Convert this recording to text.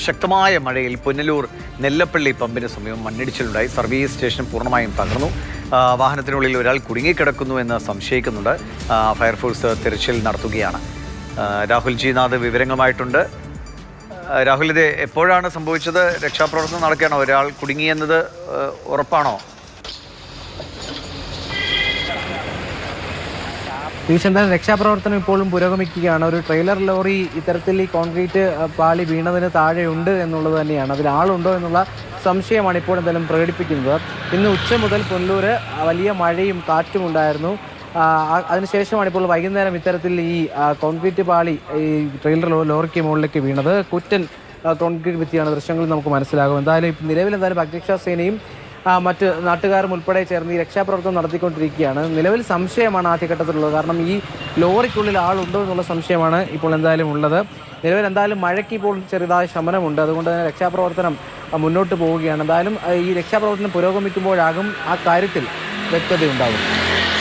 ശക്തമായ മഴയിൽ പുനലൂർ നെല്ലപ്പള്ളി പമ്പിന് സമീപം മണ്ണിടിച്ചിലുണ്ടായി. സർവീസ് സ്റ്റേഷൻ പൂർണ്ണമായും തകർന്നു. വാഹനത്തിനുള്ളിൽ ഒരാൾ കുടുങ്ങിക്കിടക്കുന്നു എന്ന് സംശയിക്കുന്നുണ്ട്. ഫയർഫോഴ്സ് തിരച്ചിൽ നടത്തുകയാണ്. രാഹുൽ ജി നാഥ് വിവരങ്ങളുമായിട്ടുണ്ട്. രാഹുൽ, ഇത് എപ്പോഴാണ് സംഭവിച്ചത്? രക്ഷാപ്രവർത്തനം നടക്കുകയാണോ? ഒരാൾ കുടുങ്ങിയെന്നത് ഉറപ്പാണോ? തീക്ഷണ രക്ഷാപ്രവർത്തനം ഇപ്പോഴും പുരോഗമിക്കുകയാണ്. ഒരു ട്രെയിലർ ലോറി ഇത്തരത്തിൽ ഈ കോൺക്രീറ്റ് പാളി വീണതിന് താഴെയുണ്ട് എന്നുള്ളത് തന്നെയാണ്. അതിൽ ആളുണ്ടോ എന്നുള്ള സംശയമാണ് ഇപ്പോൾ എന്തായാലും പ്രകടിപ്പിക്കുന്നത്. ഇന്ന് ഉച്ച മുതൽ പുനലൂർ വലിയ മഴയും കാറ്റും ഉണ്ടായിരുന്നു. അതിനുശേഷമാണ് ഇപ്പോൾ വൈകുന്നേരം ഇത്തരത്തിൽ ഈ കോൺക്രീറ്റ് പാളി ഈ ട്രെയിലർ ലോറിക്ക് മുകളിലേക്ക് വീണത്. കുറ്റൻ കോൺക്രീറ്റ് ഭിത്തിയാണ് ദൃശ്യങ്ങളിൽ നമുക്ക് മനസ്സിലാകും. എന്തായാലും നിലവിൽ അഗ്നിരക്ഷാസേനയും മറ്റ് നാട്ടുകാരും ഉൾപ്പെടെ ചേർന്ന് ഈ രക്ഷാപ്രവർത്തനം നടത്തിക്കൊണ്ടിരിക്കുകയാണ്. നിലവിൽ സംശയമാണ് ആദ്യഘട്ടത്തിലുള്ളത്. കാരണം ഈ ലോറിക്കുള്ളിൽ ആളുണ്ടോ എന്നുള്ള സംശയമാണ് ഇപ്പോൾ എന്തായാലും ഉള്ളത്. നിലവിൽ എന്തായാലും മഴയ്ക്ക് ഇപ്പോൾ ചെറുതായ ശമനമുണ്ട്. അതുകൊണ്ട് തന്നെ രക്ഷാപ്രവർത്തനം മുന്നോട്ട് പോവുകയാണ്. എന്തായാലും ഈ രക്ഷാപ്രവർത്തനം പുരോഗമിക്കുമ്പോഴാകും ആ കാര്യത്തിൽ വ്യക്തതയുണ്ടാകും.